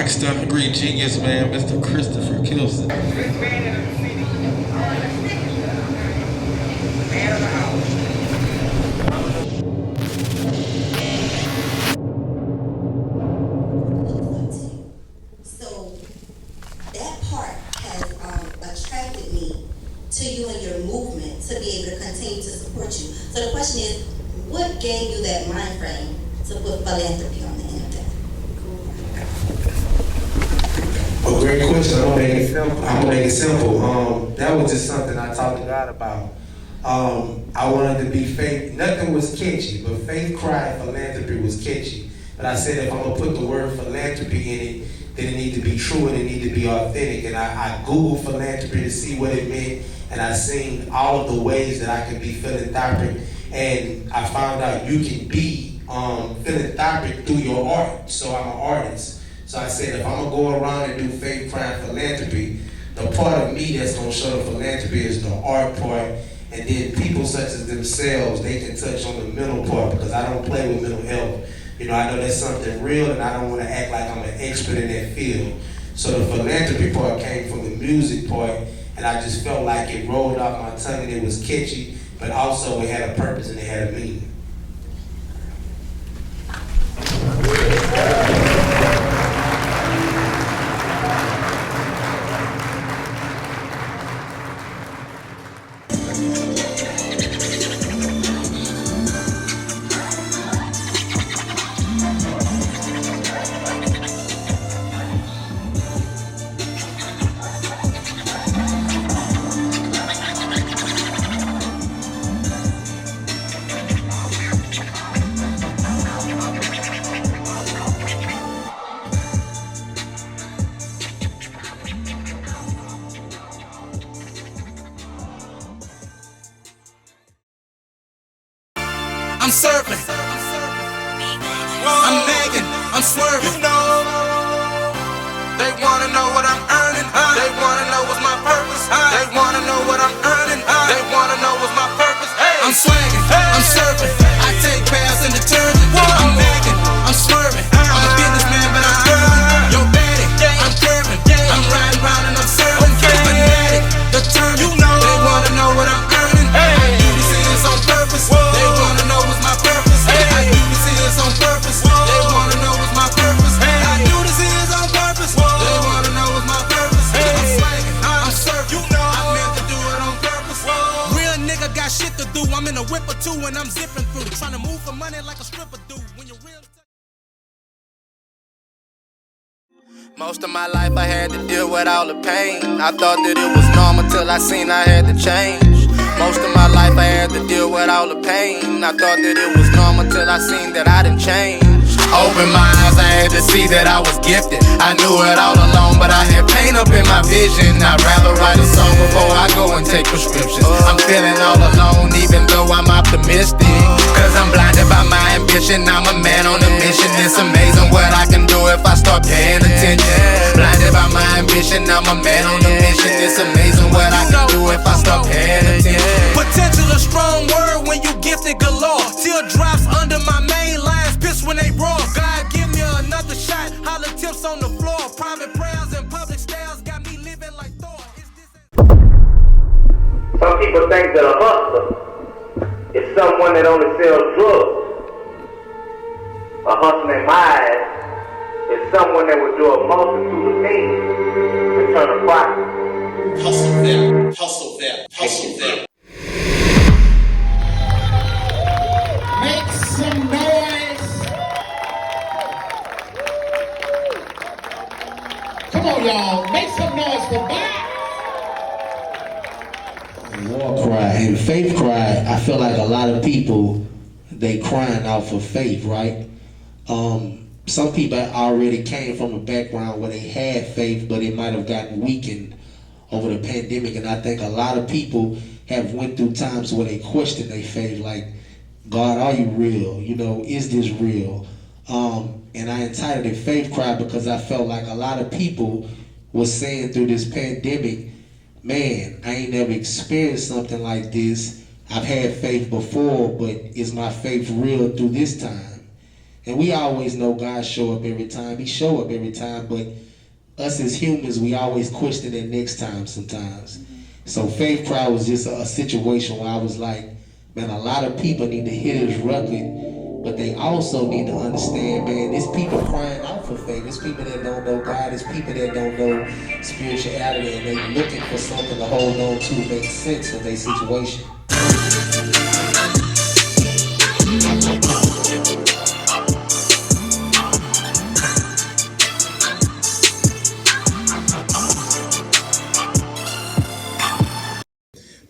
rock star, green genius, man, Mr. Christopher Kilson. So that part has attracted me to you and your movement to be able to continue to support you. So the question is, what gave you that mind frame to put philanthropy on the end of that? A great question. I'm gonna make it simple. That was just something I talked to God about. I wanted to be faith. Nothing was catchy, but faith cried philanthropy was catchy. But I said if I'm gonna put the word philanthropy in it, then it need to be true and it need to be authentic. And I Googled philanthropy to see what it meant, and I seen all of the ways that I could be philanthropic. And I found out you can be philanthropic through your art. So I'm an artist. So I said, if I'm gonna go around and do faith crime philanthropy, the part of me that's gonna show the philanthropy is the art part, and then people such as themselves, they can touch on the mental part, because I don't play with mental health. You know, I know that's something real, and I don't want to act like I'm an expert in that field. So the philanthropy part came from the music part, and I just felt like it rolled off my tongue and it was catchy, but also it had a purpose and it had a meaning. I'm serving, I'm nagging, I'm swerving. They wanna know what I'm earning. They wanna know what's my purpose. They wanna know what I'm earning. They wanna know what's my purpose. I'm swagging, I'm serving. I take baths in detergent. I'm nagging, I'm swerving. I'm a businessman, but I'm earning. Yo, baddie, I'm curving. I'm riding round and I'm serving. Fanatic, determined. They wanna know what I'm earning. I do these things on purpose. They wanna know what's my purpose. I do these things on purpose. They wanna know what's my purpose. I do these things on purpose. They wanna know what's my purpose. I'm swagging, I'm serving. I meant to do it on purpose. Real nigga got shit to do. I'm in a whip or two and I'm zipping through, trying to move for money like a stripper do. When you're real. Most of my life I had to deal with all the pain. I thought that it was normal till I seen I had to change. Most of my life I had to deal with all the pain. I thought that it was normal till I seen that I didn't change. Open my eyes, I had to see that I was gifted. I knew it all along, but I had pain up in my vision. I'd rather write a song before I go and take prescriptions. I'm feeling all alone, even though I'm optimistic, cause I'm blinded by my ambition. I'm a man on a mission. It's amazing what I can do if I start paying attention. Blinded by my ambition, I'm a man on a mission. It's amazing what I can do if I start paying attention. Potential a strong word when you gifted galore. Teardrops under my main lines, piss when they roar. God give me another shot, holler tips on the floor. Private prayers and public styles got me living like Thor. Some people think that a hustler is someone that only sells drugs. A hustler in my eyes is someone that would do a multitude of things to turn a profit. HustleVeli, HustleVeli, HustleVeli. Make some noise. Come on, y'all. Make some noise for Boxx. War cry and faith cry. I feel like a lot of people, they crying out for faith, right? Some people already came from a background where they had faith, but it might have gotten weakened over the pandemic. And I think a lot of people have went through times where they question their faith, like, God, are you real? You know, is this real? And I entitled it Faith Cry because I felt like a lot of people were saying through this pandemic, man, I ain't never experienced something like this. I've had faith before, but is my faith real through this time? And we always know God show up every time. He show up every time, but us as humans, we always question it next time sometimes. So Faith Cry was just a situation where I was like, man, a lot of people need to hear this record, but they also need to understand, man, there's people crying out for faith. There's people that don't know God. There's people that don't know spirituality, and they looking for something to hold on to make sense of their situation.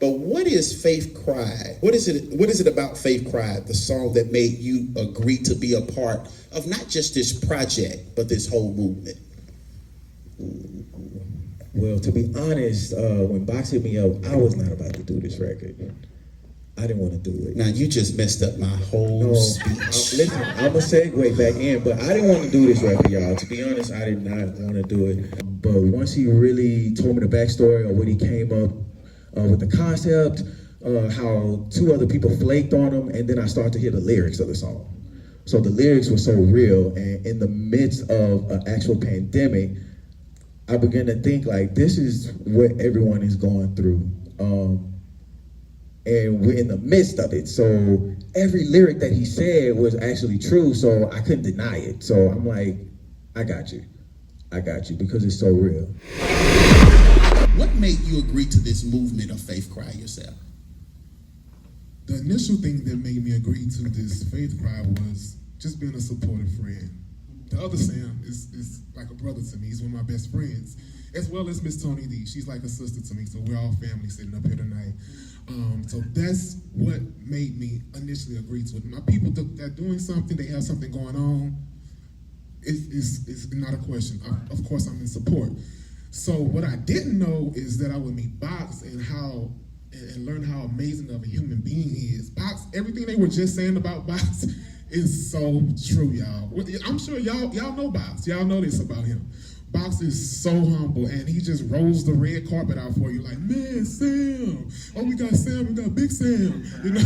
But what is Faith Cry? What is it about Faith Cry, the song that made you agree to be a part of not just this project, but this whole movement? Well, to be honest, when Boxx hit me up, I was not about to do this record. I didn't want to do it. Now, you just messed up my whole speech. Listen, I'm a segue back in, but I didn't want to do this record, y'all. To be honest, I did not want to do it. But once he really told me the backstory of when he came up with the concept, how two other people flaked on him, and then I started to hear the lyrics of the song. So the lyrics were so real, and in the midst of an actual pandemic, I began to think like, this is what everyone is going through. And we're in the midst of it. So every lyric that he said was actually true, so I couldn't deny it. So I'm like, I got you, because it's so real. What made you agree to this movement of Faith Cry yourself? The initial thing that made me agree to this Faith Cry was just being a supportive friend. The other Sam is like a brother to me. He's one of my best friends, as well as Miss Tony D. She's like a sister to me, so we're all family sitting up here tonight. So that's what made me initially agree to it. My people that are doing something, they have something going on, it's not a question. Of course, I'm in support. So what I didn't know is that I would meet Boxx and learn how amazing of a human being he is. Boxx, everything they were just saying about Boxx is so true, y'all. I'm sure y'all know Boxx. Y'all know this about him. Boxx is so humble, and he just rolls the red carpet out for you like, man, Sam. Oh, we got Sam, we got Big Sam. You know?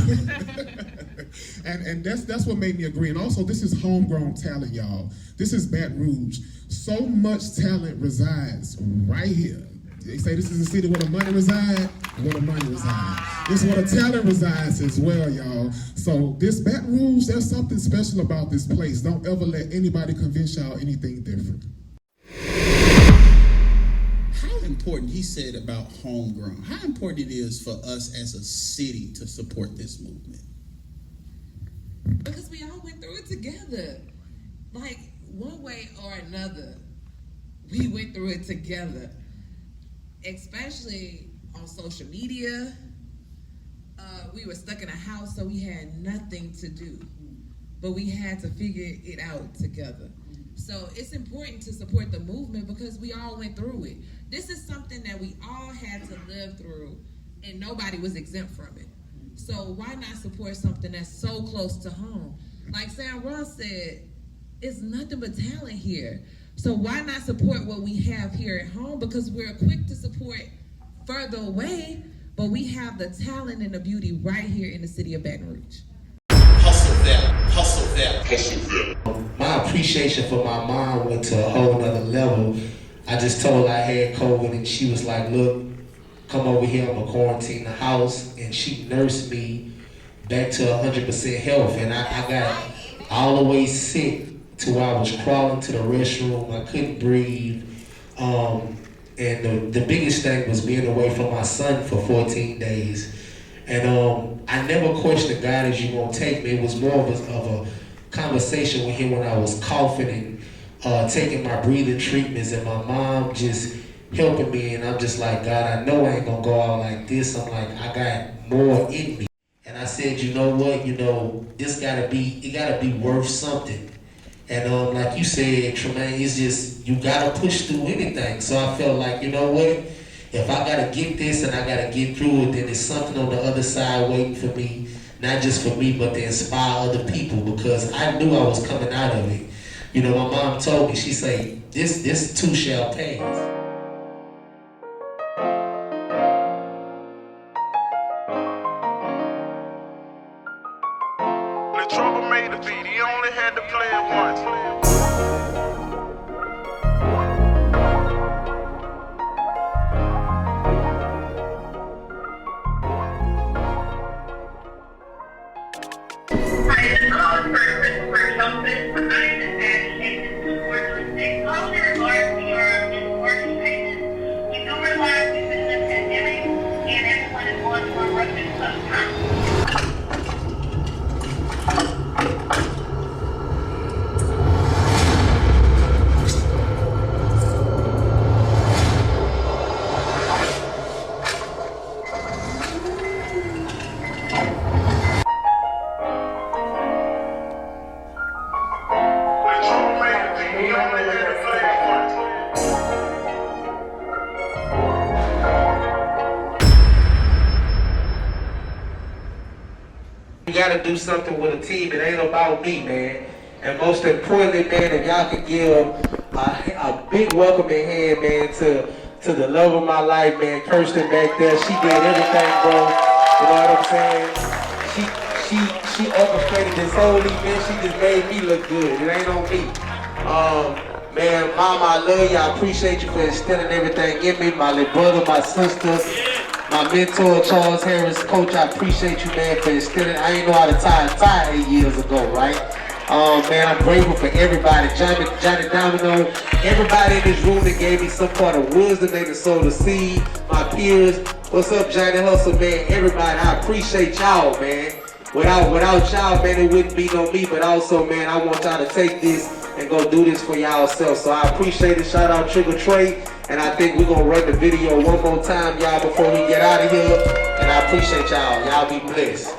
and that's what made me agree. And also, this is homegrown talent, y'all. This is Baton Rouge. So much talent resides right here. They say this is the city where the money resides, where the money resides. This is where the talent resides as well, y'all. So this Baton Rouge, there's something special about this place. Don't ever let anybody convince y'all anything different. How important, he said about homegrown, how important it is for us as a city to support this movement? Because we all went through it together. Like, one way or another, we went through it together. Especially on social media. We were stuck in a house, so we had nothing to do. But we had to figure it out together. So it's important to support the movement because we all went through it. This is something that we all had to live through, and nobody was exempt from it. So why not support something that's so close to home? Like Sam Ross said, it's nothing but talent here. So why not support what we have here at home? Because we're quick to support further away, but we have the talent and the beauty right here in the city of Baton Rouge. HustleVeli. My appreciation for my mom went to a whole nother level. I just told her I had COVID, and she was like, look, come over here, I'm gonna quarantine the house. And she nursed me back to 100% health. And I got all the way sick to where I was crawling to the restroom. I couldn't breathe. And the biggest thing was being away from my son for 14 days. And I never questioned God, as you gonna take me. It was more of a conversation with him when I was coughing and taking my breathing treatments, and my mom just helping me. And I'm just like, God, I know I ain't gonna go out like this. I'm like, I got more in me. And I said, you know what? This gotta be worth something. And like you said, Tremaine, it's just, you gotta push through anything. So I felt like, you know what? If I gotta get this and I gotta get through it, then there's something on the other side waiting for me. Not just for me, but to inspire other people, because I knew I was coming out of it. My mom told me, she said, this too shall pass. The trouble made the beat, he only had to play it once. Hi, this call is for Christopher Kelson. I just advocated to work with six only regards to your working pages. We do realize we've been in a pandemic and everyone is going through a rough and tough time. You gotta do something with a team. It ain't about me, man. And most importantly, man, if y'all could give a big welcoming hand, man, to the love of my life, man, Kirsten back there. She did everything, bro. You know what I'm saying? She orchestrated this whole event. She just made me look good. It ain't on me. Man, Mama, I love you. I appreciate you for instilling everything in me. My little brother, my sister, my mentor, Charles Harris, Coach, I appreciate you, man, for instilling. I ain't know how to tie 8 years ago, right? Man, I'm grateful for everybody. Johnny Domino, everybody in this room that gave me some part of wisdom, they sowed the seed. My peers, what's up, Johnny Hustle, man? Everybody, I appreciate y'all, man. Without y'all, man, it wouldn't be no me. But also, man, I want y'all to take this and go do this for y'all self. So I appreciate it. Shout out Trigger Trey. And I think we're gonna run the video one more time, y'all, before we get out of here. And I appreciate y'all. Y'all be blessed.